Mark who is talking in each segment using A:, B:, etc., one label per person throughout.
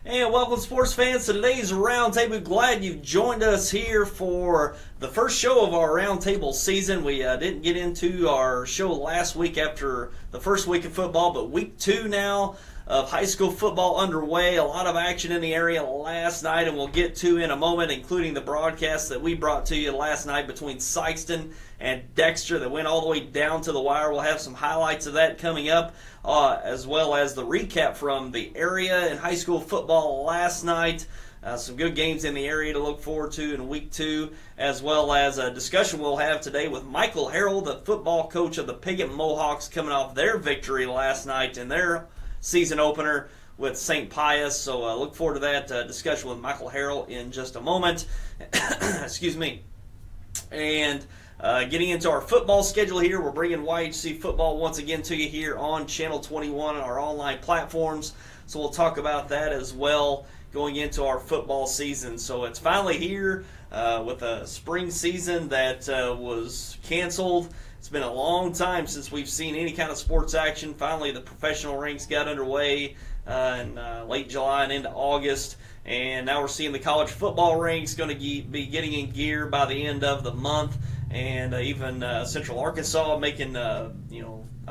A: And welcome, sports fans, to today's Roundtable. Glad you've joined us here for the first show of our Roundtable season. We didn't get into our show last week after the first week of football, but week 2 now of high school football underway. A lot of action in the area last night, and we'll get to in a moment, including the broadcast that we brought to you last night between Sikeston and Dexter that went all the way down to the wire. We'll have some highlights of that coming up, as well as the recap from the area in high school football last night. Some good games in the area to look forward to in week 2, as well as a discussion we'll have today with Michael Harrell, the football coach of the Piggott Mohawks, coming off their victory last night in their season opener with St. Pius. So look forward to that discussion with Michael Harrell in just a moment. Excuse me. And getting into our football schedule here, we're bringing YHC football once again to you here on Channel 21 on our online platforms. So we'll talk about that as well going into our football season. So it's finally here with a spring season that was canceled. It's been a long time since we've seen any kind of sports action. Finally, the professional ranks got underway in late July and into August. And now we're seeing the college football ranks going to be getting in gear by the end of the month. And even Central Arkansas making a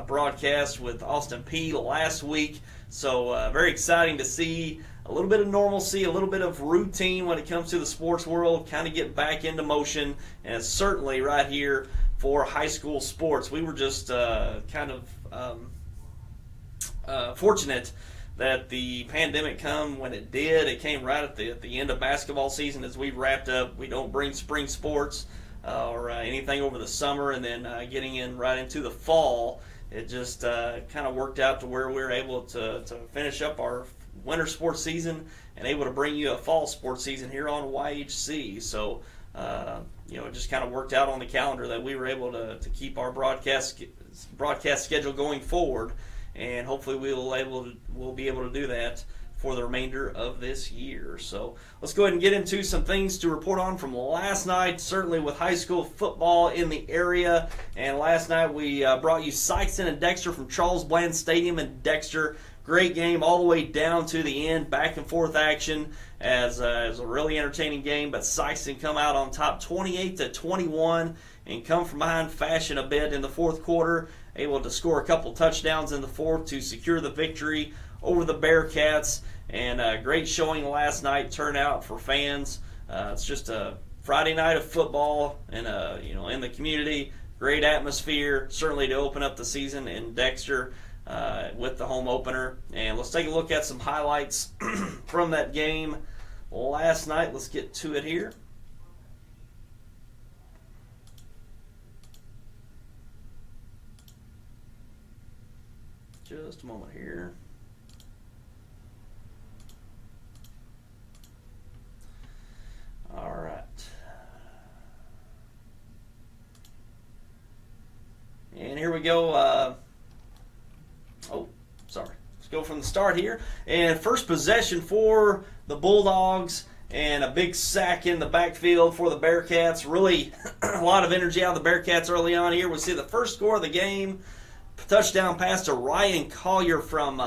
A: broadcast with Austin Peay last week. So very exciting to see a little bit of normalcy, a little bit of routine when it comes to the sports world, kind of get back into motion. And it's certainly right here for high school sports. We were just fortunate that the pandemic come when it did. It came right at the end of basketball season as we wrapped up. We don't bring spring sports or anything over the summer, and then getting in right into the fall, it just kind of worked out to where we were able to finish up our winter sports season and able to bring you a fall sports season here on YHC. So it just kind of worked out on the calendar that we were able to keep our broadcast schedule going forward, and hopefully we'll be able to do that for the remainder of this year. So let's go ahead and get into some things to report on from last night, certainly with high school football in the area. And last night we brought you Sikeston and Dexter from Charles Bland Stadium in Dexter. Great game all the way down to the end, back and forth action as a really entertaining game. But Sikeston come out on top 28-21 and come from behind fashion a bit in the fourth quarter, able to score a couple touchdowns in the fourth to secure the victory over the Bearcats. And a great showing last night, turnout for fans. It's just a Friday night of football and in the community. Great atmosphere, certainly to open up the season in Dexter with the home opener. And let's take a look at some highlights from that game last night. Let's get to it here. Just a moment here. All right. And here we go. Let's go from the start here. And first possession for the Bulldogs, and a big sack in the backfield for the Bearcats. Really a lot of energy out of the Bearcats early on here. We see the first score of the game. Touchdown pass to Ryan Collier from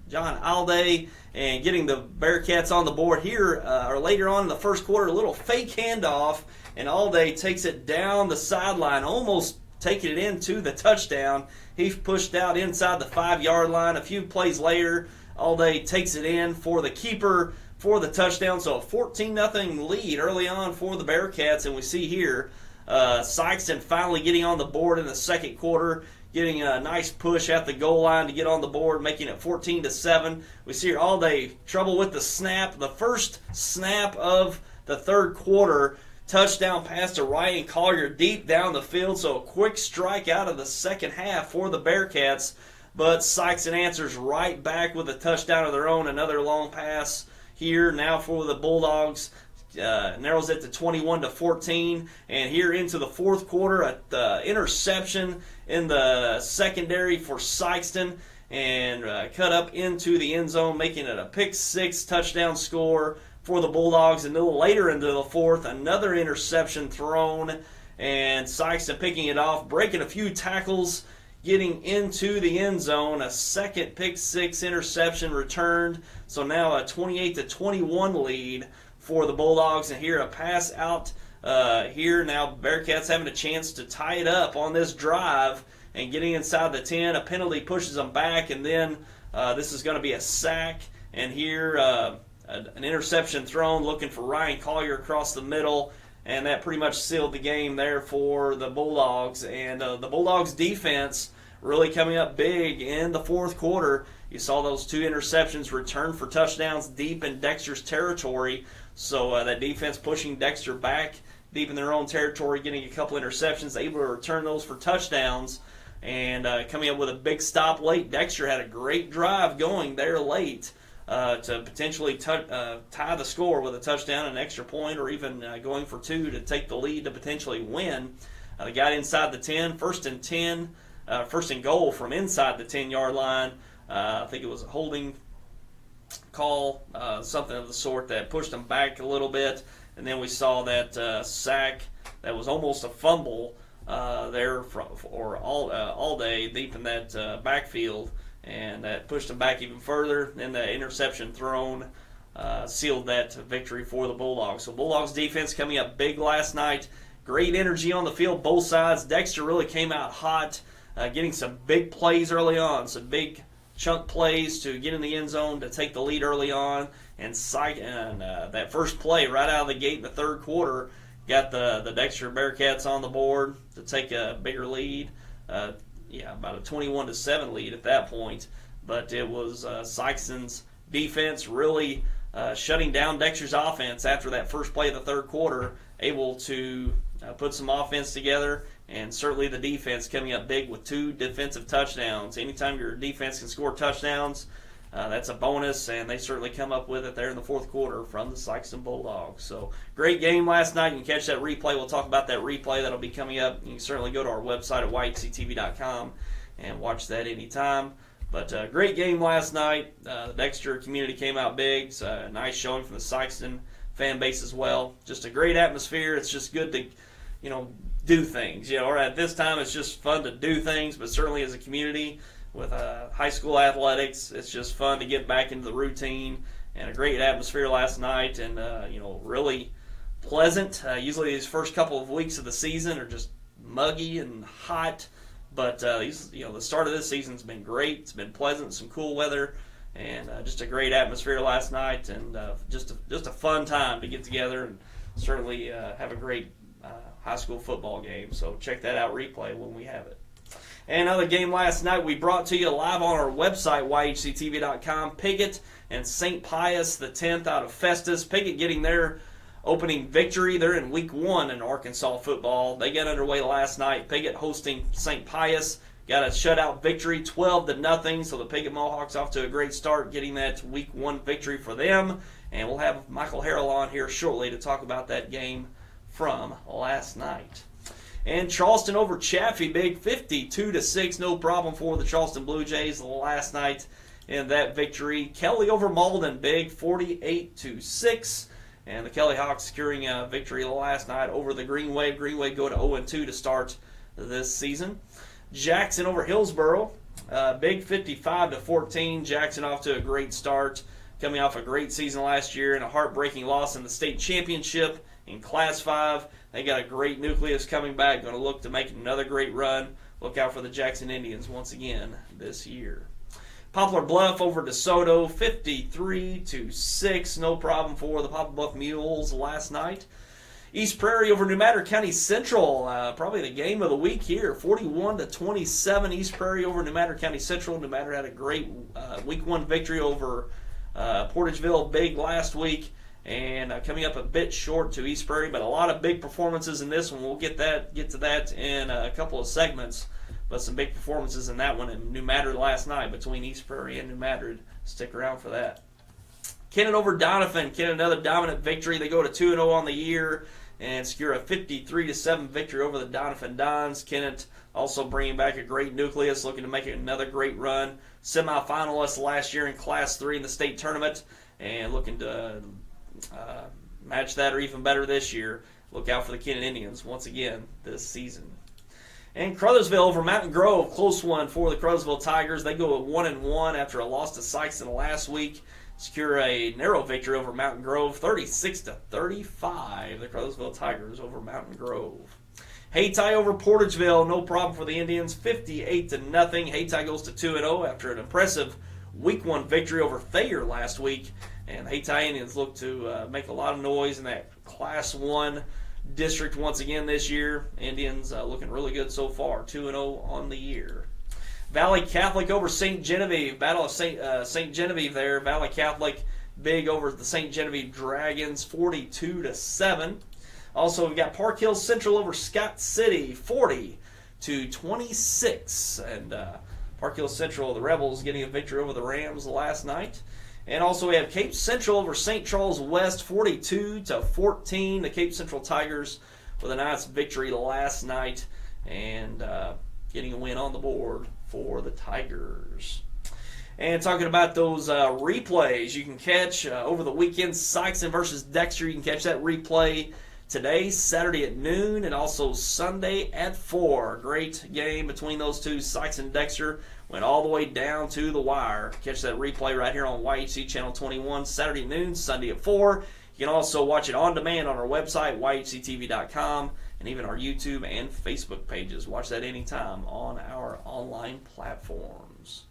A: John Alday, and getting the Bearcats on the board here or later on in the first quarter. A little fake handoff, and Alday takes it down the sideline, almost taking it into the touchdown. He's pushed out inside the 5-yard line. A few plays later, Alday takes it in for the keeper for the touchdown. So a 14-0 lead early on for the Bearcats, and we see here Sikeston finally getting on the board in the second quarter, getting a nice push at the goal line to get on the board, making it 14-7. We see here Alday trouble with the snap. The first snap of the third quarter, touchdown pass to Ryan Collier deep down the field. So a quick strike out of the second half for the Bearcats. But Sikeston answers right back with a touchdown of their own. Another long pass here now for the Bulldogs. Narrows it to 21-14, and here into the fourth quarter, an interception in the secondary for Sikeston, and cut up into the end zone, making it a pick-6 touchdown score for the Bulldogs. And a little later into the fourth, another interception thrown, and Sikeston picking it off, breaking a few tackles, getting into the end zone. A second pick six interception returned. So now a 28-21 lead for the Bulldogs. And here a pass out here. Now Bearcats having a chance to tie it up on this drive and getting inside the 10. A penalty pushes them back, and then this is going to be a sack. And here an interception thrown, looking for Ryan Collier across the middle. And that pretty much sealed the game there for the Bulldogs. And the Bulldogs defense really coming up big in the fourth quarter. You saw those two interceptions return for touchdowns deep in Dexter's territory. So that defense pushing Dexter back deep in their own territory, getting a couple interceptions, able to return those for touchdowns. And coming up with a big stop late. Dexter had a great drive going there late. To potentially tie the score with a touchdown, an extra point, or even going for two to take the lead to potentially win. They got inside the 10, first and goal from inside the 10-yard line. I think it was a holding call, something of the sort that pushed them back a little bit. And then we saw that sack that was almost a fumble there all day deep in that backfield. And that pushed them back even further. Then the interception thrown sealed that victory for the Bulldogs. So Bulldogs defense coming up big last night. Great energy on the field, both sides. Dexter really came out hot, getting some big plays early on, some big chunk plays to get in the end zone to take the lead early on. And that first play right out of the gate in the third quarter got the Dexter Bearcats on the board to take a bigger lead. About a 21-7 lead at that point. But it was Sikeston's defense really shutting down Dexter's offense after that first play of the third quarter, able to put some offense together, and certainly the defense coming up big with two defensive touchdowns. Anytime your defense can score touchdowns, that's a bonus, and they certainly come up with it there in the fourth quarter from the Sikeston Bulldogs. So great game last night. You can catch that replay. We'll talk about that replay. That'll be coming up. You can certainly go to our website at yhctv.com and watch that anytime. But great game last night. The Dexter community came out big. It's a nice showing from the Sikeston fan base as well. Just a great atmosphere. It's just good to, do things. At this time it's just fun to do things, but certainly as a community, with high school athletics, it's just fun to get back into the routine, and a great atmosphere last night, and really pleasant. Usually these first couple of weeks of the season are just muggy and hot, but the start of this season's been great. It's been pleasant, some cool weather, and just a great atmosphere last night, and just a fun time to get together and certainly have a great high school football game. So check that out, replay when we have it. And another game last night we brought to you live on our website, yhctv.com. Piggott and St. Pius X out of Festus. Piggott getting their opening victory. They're in week 1 in Arkansas football. They got underway last night. Piggott hosting St. Pius. Got a shutout victory, 12-0. So the Piggott Mohawks off to a great start, getting that week 1 victory for them. And we'll have Michael Harrell on here shortly to talk about that game from last night. And Charleston over Chaffee, big 52-6, no problem for the Charleston Blue Jays last night in that victory. Kelly over Malden, big 48-6, and the Kelly Hawks securing a victory last night over the Green Wave. Green Wave go to 0-2 to start this season. Jackson over Hillsboro, big 55-14. Jackson off to a great start, coming off a great season last year and a heartbreaking loss in the state championship in Class 5. They got a great nucleus coming back, going to look to make another great run. Look out for the Jackson Indians once again this year. Poplar Bluff over DeSoto, 53-6. No problem for the Poplar Bluff Mules last night. East Prairie over New Matter County Central, probably the game of the week here, 41-27. East Prairie over New Matter County Central. New Matter had a great week 1 victory over Portageville big last week. And coming up a bit short to East Prairie, but a lot of big performances in this one. We'll get to that in a couple of segments, but some big performances in that one in New Madrid last night between East Prairie and New Madrid. Stick around for that. Kennet over Donovan. Kennet another dominant victory. They go to 2-0 on the year and secure a 53-7 victory over the Donovan Dons. Kennet also bringing back a great nucleus, looking to make another great run. Semi-finalists last year in Class 3 in the state tournament, and looking to match that or even better this year. Look out for the Kennet Indians once again this season. And Caruthersville over Mountain Grove, close one for the Caruthersville Tigers. They go at 1-1 after a loss to Sikeston last week. Secure a narrow victory over Mountain Grove, 36-35. The Caruthersville Tigers over Mountain Grove. Hayti over Portageville, no problem for the Indians, 58-0. Hayti goes to 2-0 after an impressive Week 1 victory over Thayer last week. And Hayti Indians look to make a lot of noise in that Class 1 district once again this year. Indians looking really good so far, 2-0 on the year. Valley Catholic over St. Genevieve, Battle of St. Genevieve there. Valley Catholic big over the St. Genevieve Dragons, 42-7. Also, we've got Park Hill Central over Scott City, 40-26. And Park Hill Central, the Rebels, getting a victory over the Rams last night. And also we have Cape Central over St. Charles West, 42-14. The Cape Central Tigers with a nice victory last night and getting a win on the board for the Tigers. And talking about those replays, you can catch over the weekend, Sikeston versus Dexter. You can catch that replay today, Saturday at noon, and also Sunday at 4. Great game between those two. Sikeston-Dexter went all the way down to the wire. Catch that replay right here on YHC Channel 21, Saturday at noon, Sunday at 4. You can also watch it on demand on our website, yhctv.com, and even our YouTube and Facebook pages. Watch that anytime on our online platforms.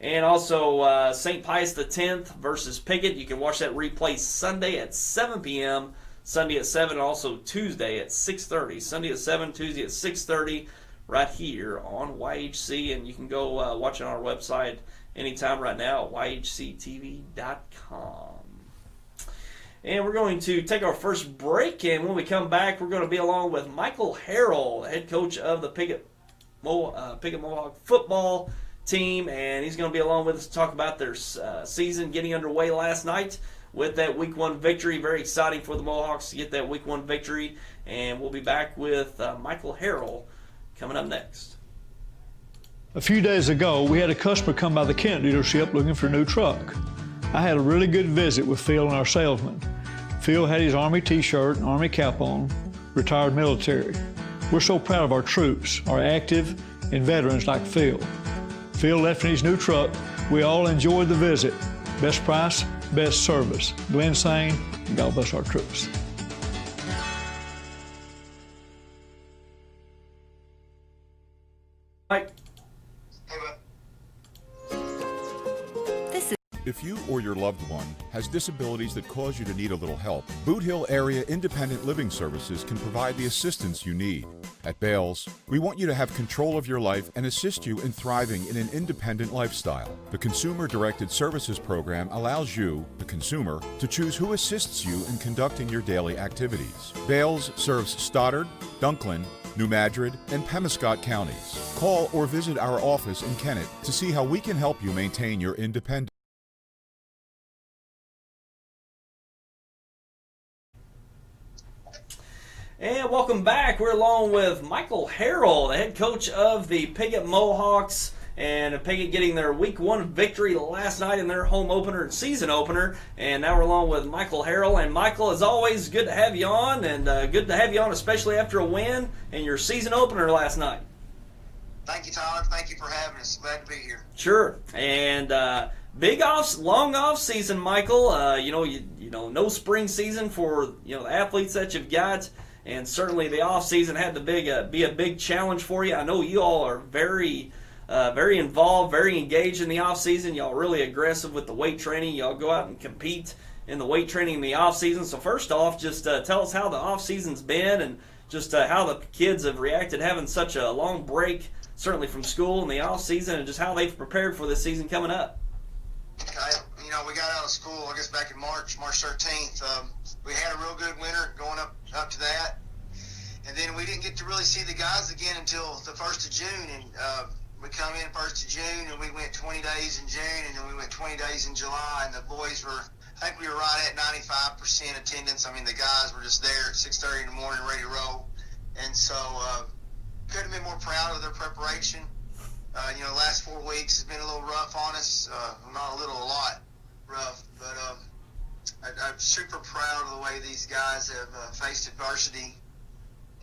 A: And also St. Pius X versus Piggott. You can watch that replay Sunday at 7 p.m., Sunday at 7, and also Tuesday at 6:30. Sunday at 7, Tuesday at 6:30, right here on YHC. And you can go watch it on our website anytime right now at yhctv.com. And we're going to take our first break, and when we come back, we're going to be along with Michael Harrell, the head coach of the Piggott Mohawk football team, and he's going to be along with us to talk about their season getting underway last night with that Week 1 victory. Very exciting for the Mohawks to get that Week 1 victory, and we'll be back with Michael Harrell coming up next.
B: A few days ago, we had a customer come by the Kent dealership looking for a new truck. I had a really good visit with Phil and our salesman. Phil had his Army t-shirt and Army cap on, retired military. We're so proud of our troops, our active and veterans like Phil. Phil left in his new truck. We all enjoyed the visit. Best price, best service. Glenn saying, God bless our troops.
A: Mike.
C: If you or your loved one has disabilities that cause you to need a little help, Boot Hill Area Independent Living Services can provide the assistance you need. At Bales, we want you to have control of your life and assist you in thriving in an independent lifestyle. The Consumer-Directed Services Program allows you, the consumer, to choose who assists you in conducting your daily activities. Bales serves Stoddard, Dunklin, New Madrid, and Pemiscot counties. Call or visit our office in Kennett to see how we can help you maintain your independence.
A: And welcome back. We're along with Michael Harrell, the head coach of the Piggott Mohawks, and Piggott getting their Week 1 victory last night in their home opener and season opener. And now we're along with Michael Harrell. And Michael, as always, good to have you on, and good to have you on, especially after a win in your season opener last night.
D: Thank you, Tyler. Thank you for having us. Glad to be here.
A: Sure. And long off season, Michael. No spring season for the athletes that you've got. And certainly the off season had to be a big challenge for you. I know you all are very involved, very engaged in the off season. Y'all really aggressive with the weight training. Y'all go out and compete in the weight training in the off season. So first off, just tell us how the off season's been and just how the kids have reacted having such a long break, certainly from school in the off season, and just how they've prepared for this season coming up.
D: Okay. We got out of school, I guess, back in March 13th. We had a real good winter going up to that. And then we didn't get to really see the guys again until the 1st of June. And we come in 1st of June, and we went 20 days in June, and then we went 20 days in July. And the boys I think we were right at 95% attendance. I mean, the guys were just there at 6:30 in the morning ready to roll. And so couldn't have been more proud of their preparation. The last 4 weeks has been a little rough on us. Not a little, a lot rough. But I'm super proud of the way these guys have faced adversity.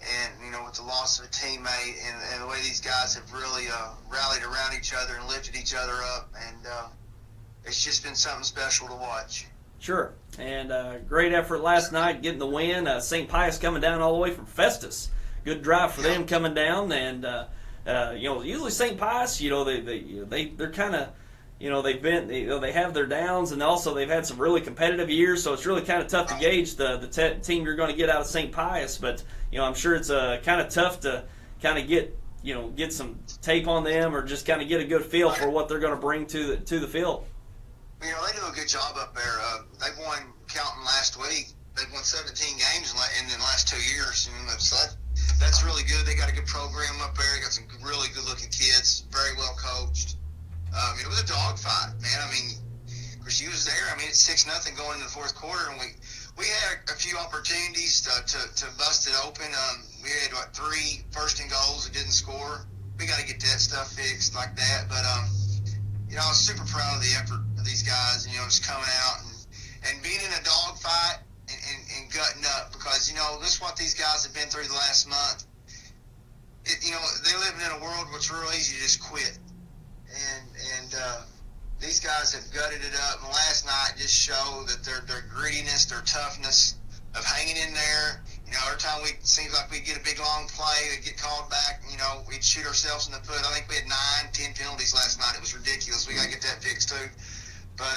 D: And, with the loss powerhouse of a teammate, and the way these guys have really rallied around each other and lifted each other up, and it's just been something special to watch.
A: Sure, and great effort last night getting the win. St. Pius coming down all the way from Festus. Good drive for them coming down, and usually St. Pius, they're kind of, they have their downs, and also they've had some really competitive years, so it's really kind of tough to gauge the team you're going to get out of St. Pius. But I'm sure it's kind of tough to kind of get some tape on them, or just kind of get a good feel for what they're going to bring to the field.
D: They do a good job up there. They've won, counting last week, they've won 17 games in the last 2 years. So that's really good. They got a good program up there. They got some really good-looking kids, very well coached. It was a dogfight, man. Of course, you was there. It's 6-0 going into the fourth quarter, and we had a few opportunities to bust it open. We had 3 first and goals that didn't score. We got to get that stuff fixed like that. But I was super proud of the effort of these guys. Just coming out and being in a dogfight and gutting up, because this is what these guys have been through the last month. They live in a world where it's real easy to just quit. And these guys have gutted it up, and last night just showed that their grittiness, their toughness of hanging in there. Every time it seems like we get a big long play, we get called back, we'd shoot ourselves in the foot. I think we had 9-10 penalties last night. It was ridiculous. We got to get that fixed too. But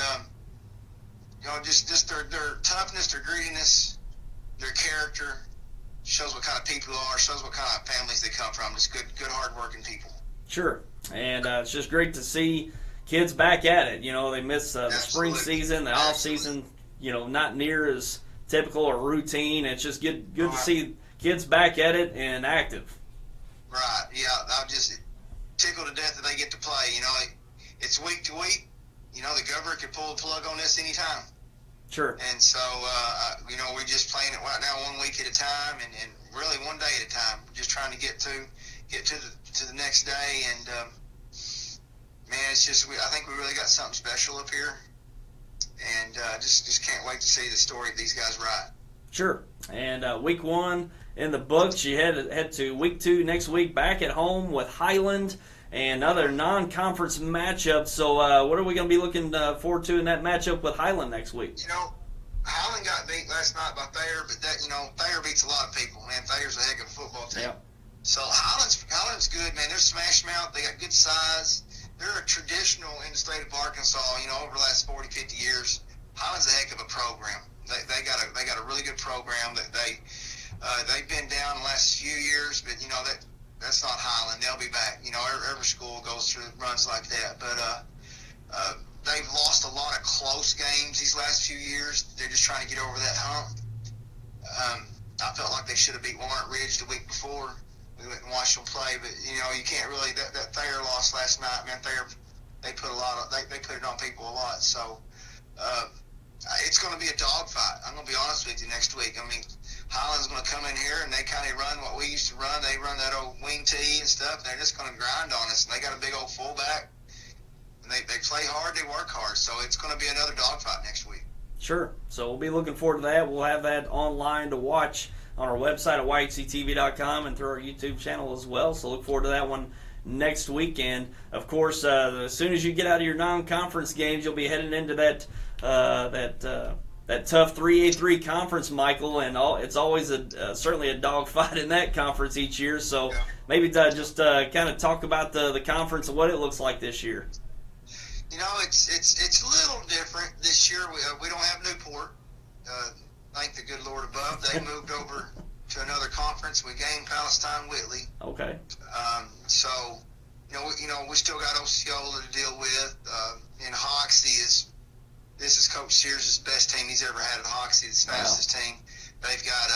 D: just their toughness, their grittiness, their character shows what kind of people they are, shows what kind of families they come from. Just good, hard-working people.
A: Sure, and it's just great to see kids back at it. They miss the spring season, the off season. Not near as typical or routine. It's just good to see kids back at it and active.
D: Right. Yeah, I'm just tickled to death that they get to play. It's week to week. The governor could pull the plug on this anytime.
A: Sure.
D: And so, we're just playing it right now 1 week at a time, and really 1 day at a time. We're just trying to get to the next day, and man, it's just I think we really got something special up here, and just can't wait to see the story these guys write.
A: Sure. And week 1 in the books. You head to week 2 next week, back at home with Highland, and another non-conference matchup. So what are we going to be looking forward to in that matchup with Highland next week?
D: Highland got beat last night by Thayer, but Thayer beats a lot of people, man. Thayer's a heck of a football team.
A: Yep.
D: So Highland's good, man. They're smash mouth. They got good size. They're a traditional in the state of Arkansas, over the last 40, 50 years. Highland's a heck of a program. They got a really good program that they've been down the last few years, but that's not Highland. They'll be back. Every school goes through runs like that, but they've lost a lot of close games these last few years. They're just trying to get over that hump. I felt like they should have beat Walnut Ridge the week before. We went and watched them play, but you can't really. That Thayer loss last night, man. They put they put it on people a lot. So it's going to be a dogfight. I'm going to be honest with you next week. Highland's going to come in here and they kind of run what we used to run. They run that old wing tee and stuff. They're just going to grind on us. And they got a big old fullback. And they play hard. They work hard. So it's going to be another dogfight next week. Sure.
A: So we'll be looking forward to that. We'll have that online to watch on our website at yhctv.com and through our YouTube channel as well. So look forward to that one next week. And, of course, as soon as you get out of your non-conference games, you'll be heading into that tough 3A3 conference, Michael, and it's always certainly a dogfight in that conference each year. So maybe just kind of talk about the conference and what it looks like this year.
D: It's a little different this year. We don't have Newport. Thank the good Lord above. They moved over to another conference. We gained Palestine Whitley.
A: Okay.
D: So we still got Osceola to deal with. And Hoxie this is Coach Sears' best team he's ever had at Hoxie. It's the fastest team. They've got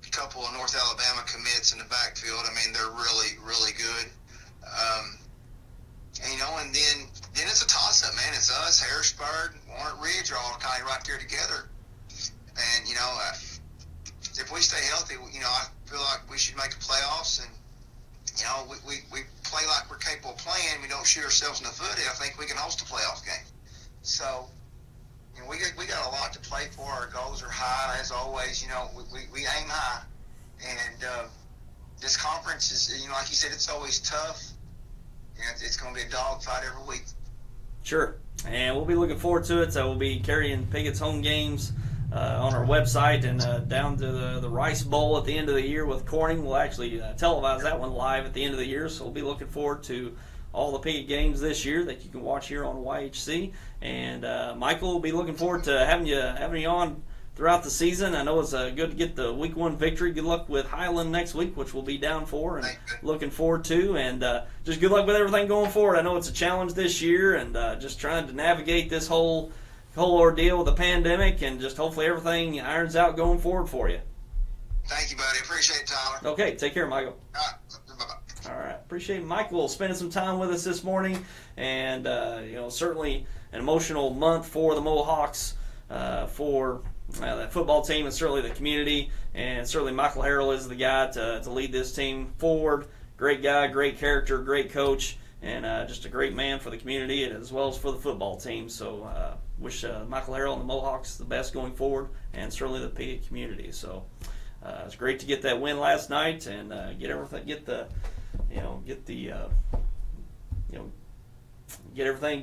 D: a couple of North Alabama commits in the backfield. They're really, really good. And then it's a toss-up, man. It's us, Harrisburg, Walnut Ridge are all kind of right there together. And, if we stay healthy, I feel like we should make the playoffs. And, we play like we're capable of playing. We don't shoot ourselves in the foot. I think we can host a playoff game. So, we got a lot to play for. Our goals are high, as always. We aim high. And conference is, like you said, it's always tough. It's going to be a dogfight every week.
A: Sure, and we'll be looking forward to it. So we'll be carrying Piggott's home games on our website and down to the Rice Bowl at the end of the year with Corning. We'll actually televise that one live at the end of the year, so we'll be looking forward to all the Piggott games this year that you can watch here on YHC. And Michael, will be looking forward to having you on throughout the season. I know it's good to get the Week 1 victory. Good luck with Highland next week, which we'll be down for and looking forward to. And just good luck with everything going forward. I know it's a challenge this year, and just trying to navigate this whole ordeal with the pandemic, and just hopefully everything irons out going forward for you.
D: Thank you, buddy. Appreciate it, Tyler.
A: Okay, take care, Michael.
D: All right. Bye-bye.
A: All right, appreciate Michael spending some time with us this morning, and certainly an emotional month for the Mohawks, for that football team, and certainly the community, and certainly Michael Harrell is the guy to lead this team forward. Great guy, great character, great coach, and just a great man for the community as well as for the football team. So wish Michael Harrell and the Mohawks the best going forward, and certainly the Piggott community. So it's great to get that win last night and get everything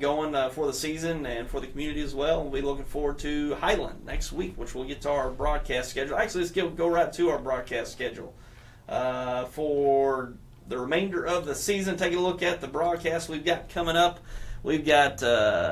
A: going for the season and for the community as well. We'll be looking forward to Highland next week, which we'll get to our broadcast schedule. Actually, let's go right to our broadcast schedule for the remainder of the season. Taking a look at the broadcast we've got coming up. We've got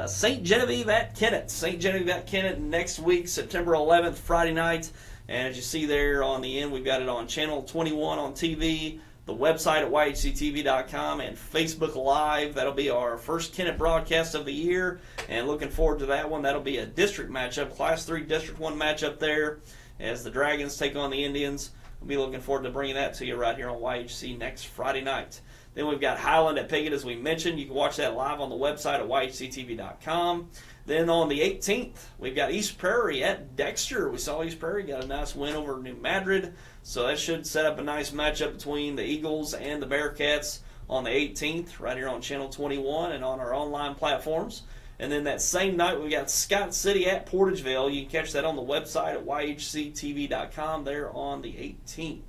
A: St. Genevieve at Kennett. St. Genevieve at Kennett next week, September 11th, Friday night. And as you see there on the end, we've got it on Channel 21 on TV, the website at yhctv.com, and Facebook Live. That'll be our first Kennett broadcast of the year, and looking forward to that one. That'll be a district matchup, Class 3 District 1 matchup there, as the Dragons take on the Indians. We'll be looking forward to bringing that to you right here on YHC next Friday night. Then we've got Highland at Piggott, as we mentioned. You can watch that live on the website at yhctv.com. Then on the 18th, we've got East Prairie at Dexter. We saw East Prairie got a nice win over New Madrid, so that should set up a nice matchup between the Eagles and the Bearcats on the 18th, right here on Channel 21 and on our online platforms. And then that same night, we got Scott City at Portageville. You can catch that on the website at yhctv.com there on the 18th.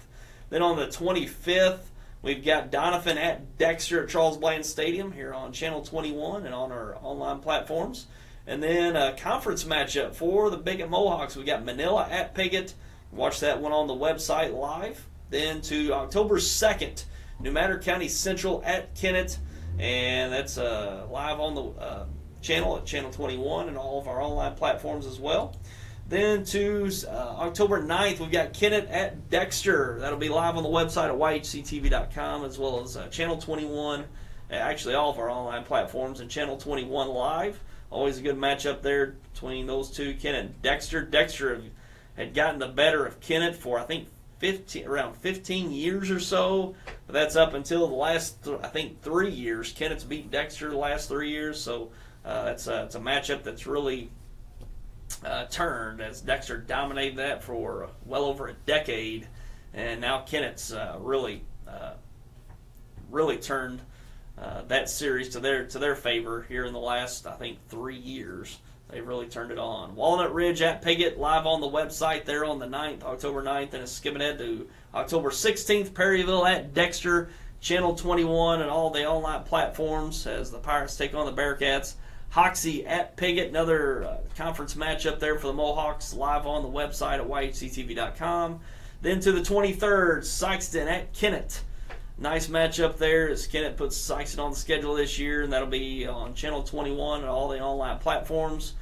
A: Then on the 25th, we've got Donovan at Dexter at Charles Bland Stadium here on Channel 21 and on our online platforms. And then a conference matchup for the Piggott Mohawks. We've got Manila at Piggott. Watch that one on the website live. Then to October 2nd, New Madrid County Central at Kennett. And that's live on the channel at Channel 21 and all of our online platforms as well. Then to October 9th, we've got Kennett at Dexter. That'll be live on the website at yhctv.com as well as Channel 21, actually all of our online platforms, and Channel 21 Live. Always a good matchup there between those two, Kennett and Dexter. Dexter had gotten the better of Kennett for, I think, around 15 years or so. But that's up until the last, 3 years. Kennett's beat Dexter the last 3 years. So it's a matchup that's really turned, as Dexter dominated that for well over a decade. And now Kennett's really turned that series to their favor here in the last, 3 years. They've really turned it on. Walnut Ridge at Piggott, live on the website there on the 9th, October 9th, and it's skipping ahead to October 16th, Perryville at Dexter, Channel 21 and all the online platforms as the Pirates take on the Bearcats. Hoxie at Piggott, another conference matchup there for the Mohawks, live on the website at yhctv.com. Then to the 23rd, Sikeston at Kennett. Nice matchup there as Kennett puts Sikeston on the schedule this year, and that'll be on Channel 21 and all the online platforms.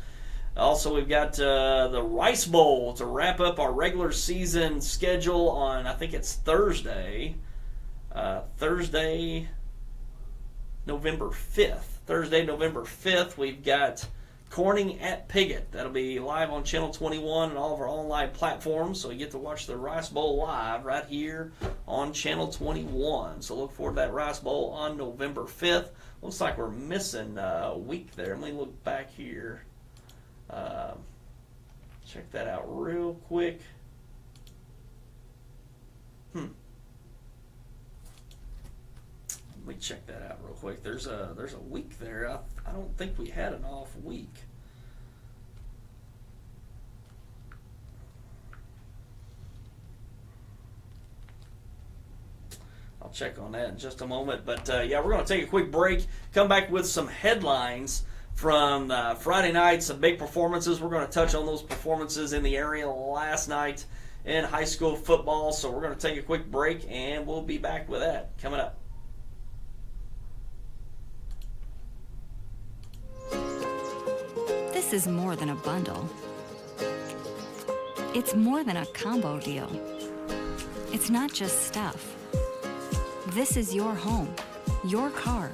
A: Also, we've got the Rice Bowl to wrap up our regular season schedule on, I think it's Thursday, November 5th. Thursday, November 5th, we've got Corning at Piggott. That'll be live on Channel 21 and all of our online platforms, so you get to watch the Rice Bowl live right here on Channel 21. So look forward to that Rice Bowl on November 5th. Looks like we're missing a week there. Let me look back here. Check that out real quick. Let me check that out real quick. There's a week there. I don't think we had an off week. I'll check on that in just a moment. But, yeah, we're going to take a quick break, come back with some headlines from Friday night, some big performances. We're going to touch on those performances in the area last night in high school football. So we're going to take a quick break, and we'll be back with that coming up.
E: This is more than a bundle. It's more than a combo deal. It's not just stuff. This is your home, your car.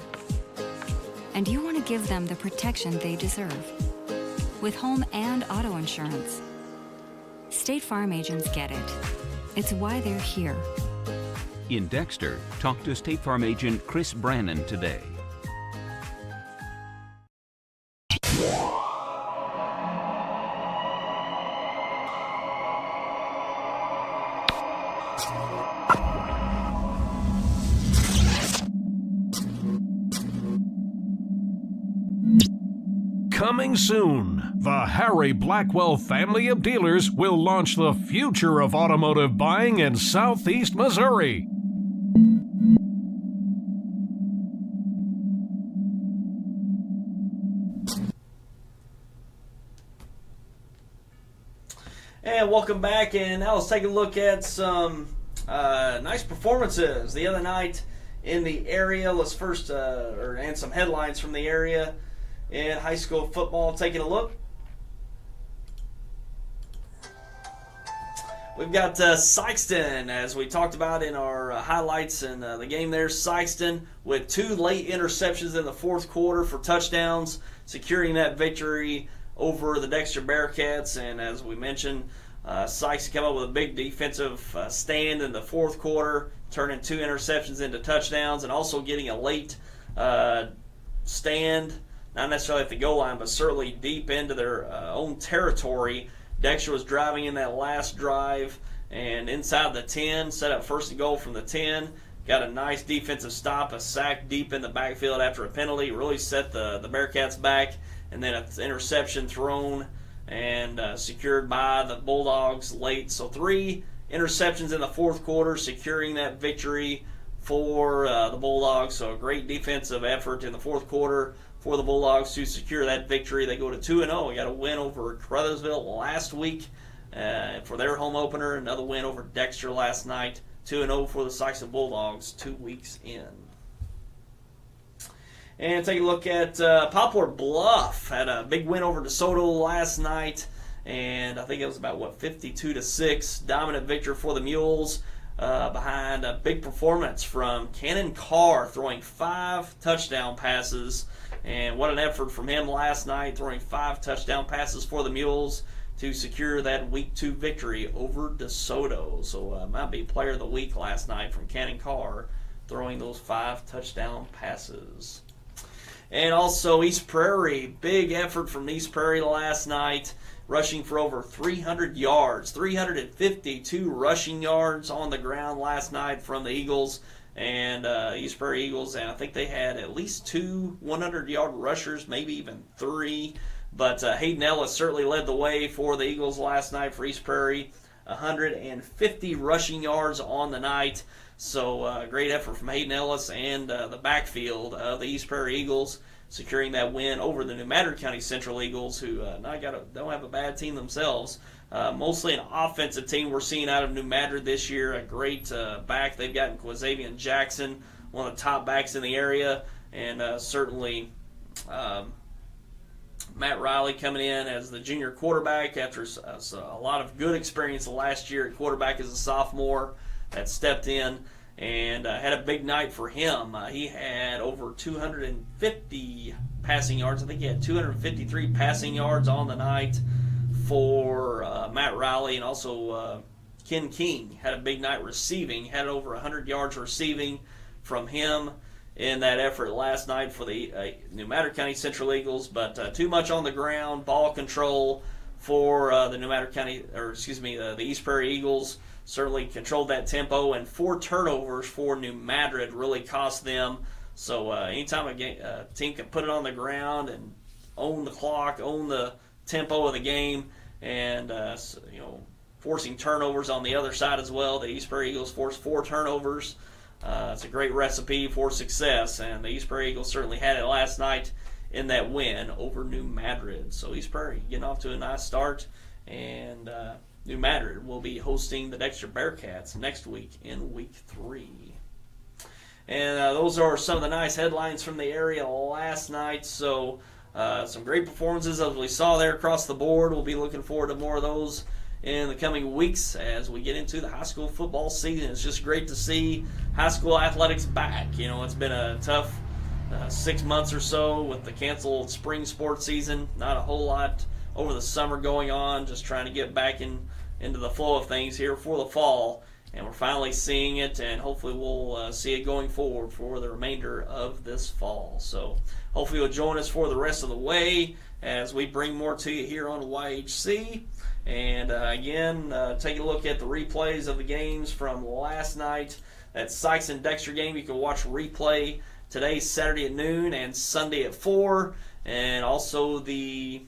E: And you want to give them the protection they deserve. With home and auto insurance. State Farm agents get it. It's why they're here.
F: In Dexter, talk to State Farm agent Chris Brannon today.
G: Coming soon, the Harry Blackwell family of dealers will launch the future of automotive buying in Southeast Missouri.
A: And welcome back, and now let's take a look at some nice performances the other night in the area. Let's first, and some headlines from the area in high school football. Taking a look. We've got Sikeston, as we talked about in our highlights in the game there. Sikeston with 2 late interceptions in the fourth quarter for touchdowns, securing that victory over the Dexter Bearcats. And as we mentioned, Sikes came up with a big defensive stand in the fourth quarter, turning 2 interceptions into touchdowns, and also getting a late stand, not necessarily at the goal line, but certainly deep into their own territory. Dexter was driving in that last drive, and inside the 10, set up first and goal from the 10. Got a nice defensive stop, a sack deep in the backfield after a penalty. Really set the Bearcats back, and then an interception thrown and secured by the Bulldogs late. So 3 interceptions in the fourth quarter, securing that victory for the Bulldogs. So a great defensive effort in the fourth quarter for the Bulldogs to secure that victory. They go to 2-0. We got a win over CARUTHERSVILLE last week for their home opener. Another win over Dexter last night. 2-0 for the Sikeston Bulldogs 2 weeks in. And take a look at Poplar Bluff. Had a big win over DeSoto last night, and I think it was about 52-6. Dominant victory for the Mules behind a big performance from Cannon Carr, throwing 5 touchdown passes. And what an effort from him last night, throwing 5 touchdown passes for the Mules to secure that Week 2 victory over DeSoto. So might be Player of the Week last night from Cannon Carr, throwing those 5 touchdown passes. And also East Prairie, big effort from East Prairie last night, rushing for over 300 yards, 352 rushing yards on the ground last night from the Eagles and East Prairie Eagles. And I think they had at least 2 100-yard rushers, maybe even 3. But Hayden Ellis certainly led the way for the Eagles last night for East Prairie, 150 rushing yards on the night. So great effort from Hayden Ellis and the backfield of the East Prairie Eagles, securing that win over the New Madrid County Central Eagles, who don't have a bad team themselves. Mostly an offensive team we're seeing out of New Madrid this year. A great back they've got in Quazavian Jackson, one of the top backs in the area, and certainly Matt Riley coming in as the junior quarterback after a lot of good experience last year at quarterback as a sophomore that stepped in and had a big night for him. He had over 250 passing yards. I think he had 253 passing yards on the night for Matt Riley, and also Ken King had a big night receiving, had over 100 yards receiving from him in that effort last night for the New Madrid County Central Eagles. But too much on the ground, ball control for the the East Prairie Eagles. Certainly controlled that tempo, and 4 turnovers for New Madrid really cost them. So anytime a team can put it on the ground and own the clock, own the tempo of the game, and forcing turnovers on the other side as well. The East Prairie Eagles forced 4 turnovers it's a great recipe for success, and the East Prairie Eagles certainly had it last night in that win over New Madrid. So East Prairie getting off to a nice start, and New Madrid will be hosting the Dexter Bearcats next week in Week 3. And those are some of the nice headlines from the area last night. So some great performances as we saw there across the board. We'll be looking forward to more of those in the coming weeks as we get into the high school football season. It's just great to see high school athletics back. You know, it's been a tough 6 months or so with the canceled spring sports season. Not a whole lot over the summer going on, just trying to get back into the flow of things here for the fall. And we're finally seeing it, and hopefully we'll see it going forward for the remainder of this fall. So hopefully you'll join us for the rest of the way as we bring more to you here on YHC. And again, take a look at the replays of the games from last night. That Sikeston-Dexter game, you can watch replay today, Saturday at noon, and Sunday at 4. And also the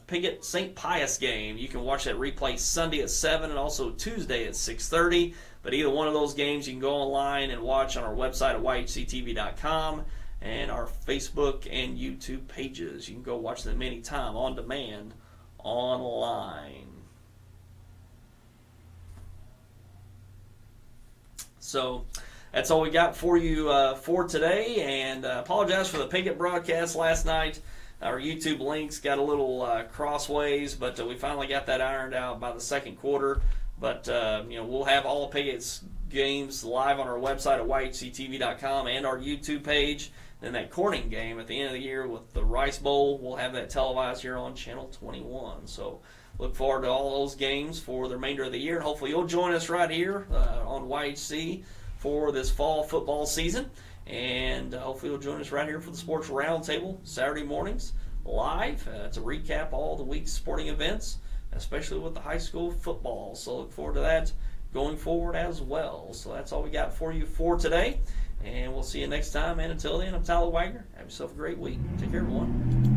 A: Piggott St. Pius game. You can watch that replay Sunday at 7 and also Tuesday at 6:30. But either one of those games you can go online and watch on our website at yhctv.com and our Facebook and YouTube pages. You can go watch them anytime on demand online. So that's all we got for you for today. And apologize for the Piggott broadcast last night. Our YouTube links got a little crossways, but we finally got that ironed out by the second quarter. But we'll have all of Piggott's games live on our website at yhctv.com and our YouTube page. Then that Corning game at the end of the year with the Rice Bowl, we'll have that televised here on Channel 21. So look forward to all those games for the remainder of the year. And hopefully you'll join us right here on YHC for this fall football season. And hopefully you'll join us right here for the Sports Roundtable Saturday mornings live to recap all the week's sporting events, especially with the high school football. So look forward to that going forward as well. So that's all we got for you for today. And we'll see you next time. And until then, I'm Tyler Wagner. Have yourself a great week. Take care, everyone.